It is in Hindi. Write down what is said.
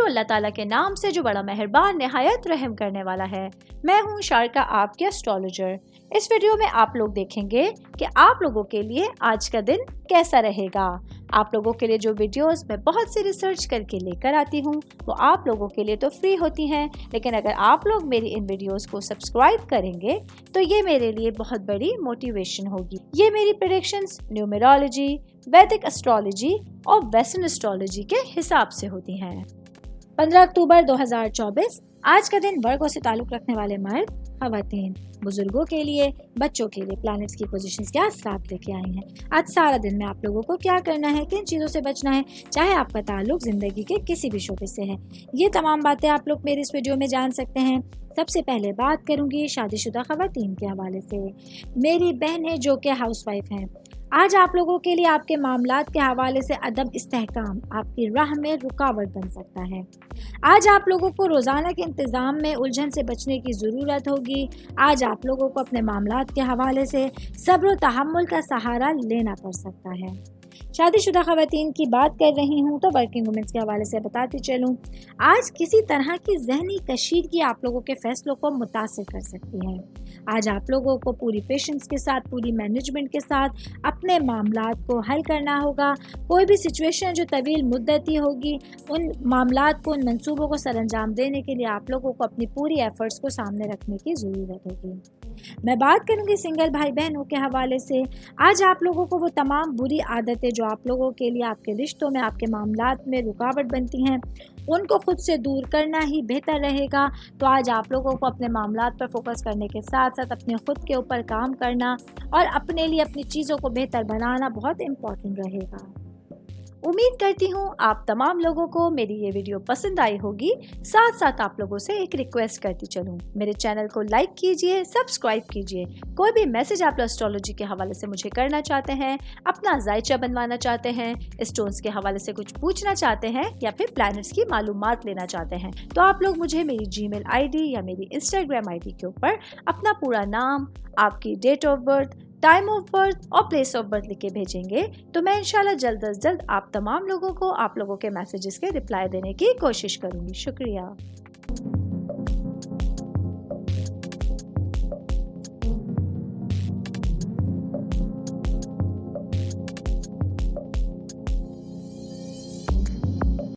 शुरू अल्लाह ताला के नाम से जो बड़ा मेहरबान निहायत रहम करने वाला है। मैं हूँ शारका, आपके एस्ट्रोलॉजर। इस वीडियो में आप लोग देखेंगे कि आप लोगों के लिए आज का दिन कैसा रहेगा। आप लोगों के लिए जो वीडियोस मैं बहुत सी रिसर्च करके लेकर आती हूँ वो आप लोगों के लिए तो फ्री होती हैं, लेकिन अगर आप लोग मेरी इन वीडियोस को सब्सक्राइब करेंगे तो ये मेरे लिए बहुत बड़ी मोटिवेशन होगी। ये मेरी प्रेडिक्शंस न्यूमेरोलॉजी, वैदिक एस्ट्रोलॉजी और वेस्टर्न एस्ट्रोलॉजी के हिसाब से होती हैं। 15 अक्टूबर 2024 आज का दिन वर्गों से ताल्लुक रखने वाले मर्द, खवातीन, बुजुर्गों के लिए, बच्चों के लिए प्लैनेट्स की पोजीशंस क्या असरात लेके आई हैं। आज सारा दिन में आप लोगों को क्या करना है, किन चीज़ों से बचना है, चाहे आपका ताल्लुक जिंदगी के किसी भी शोबे से है, ये तमाम बातें आप लोग मेरी इस वीडियो में जान सकते हैं। सबसे पहले बात करूंगी शादीशुदा खवातीन के हवाले से। मेरी बहनें जो कि हाउसवाइफ हैं, आज आप लोगों के लिए आपके मामलात के हवाले से अदम इस्तेहकाम आपकी राह में रुकावट बन सकता है। आज आप लोगों को रोज़ाना के इंतज़ाम में उलझन से बचने की ज़रूरत होगी। आज आप लोगों को अपने मामलात के हवाले से सब्र व तहम्मुल का सहारा लेना पड़ सकता है। शादीशुदा खवातीन की बात कर रही हूँ तो वर्किंग वुमेन्स के हवाले से बताती चलूँ, आज किसी तरह की जहनी कशीदगी आप लोगों के फैसलों को मुतासिर कर सकती है। आज आप लोगों को पूरी पेशेंस के साथ, पूरी मैनेजमेंट के साथ अपने मामलात को हल करना होगा। कोई भी सिचुएशन जो तवील मुद्दती होगी, उन मामलात को, उन मंसूबों को सरअंजाम देने के लिए आप लोगों को अपनी पूरी एफर्ट्स को सामने रखने की ज़रूरत होगी। मैं बात करूंगी सिंगल भाई बहनों के हवाले से। आज आप लोगों को वो तमाम बुरी आदतें जो आप लोगों के लिए आपके रिश्तों में, आपके मामलात में रुकावट बनती हैं, उनको खुद से दूर करना ही बेहतर रहेगा। तो आज आप लोगों को अपने मामलात पर फोकस करने के साथ साथ अपने खुद के ऊपर काम करना और अपने लिए अपनी चीज़ों को बेहतर बनाना बहुत इम्पोर्टेंट रहेगा। उम्मीद करती हूँ आप तमाम लोगों को मेरी ये वीडियो पसंद आई होगी। साथ साथ आप लोगों से एक रिक्वेस्ट करती चलूँ, मेरे चैनल को लाइक कीजिए, सब्सक्राइब कीजिए। कोई भी मैसेज आप एस्ट्रोलॉजी के हवाले से मुझे करना चाहते हैं, अपना जायचा बनवाना चाहते हैं, स्टोन्स के हवाले से कुछ पूछना चाहते हैं या फिर प्लैनेट्स की मालूमात लेना चाहते हैं, तो आप लोग मुझे मेरी जीमेल आईडी या मेरी इंस्टाग्राम आईडी के ऊपर अपना पूरा नाम, आपकी date of birth, time of birth और प्लेस ऑफ बर्थ लिख के भेजेंगे तो मैं इंशाल्लाह जल्द अज जल्द आप तमाम लोगों को आप लोगों के मैसेजेस के रिप्लाई देने की कोशिश करूंगी। शुक्रिया।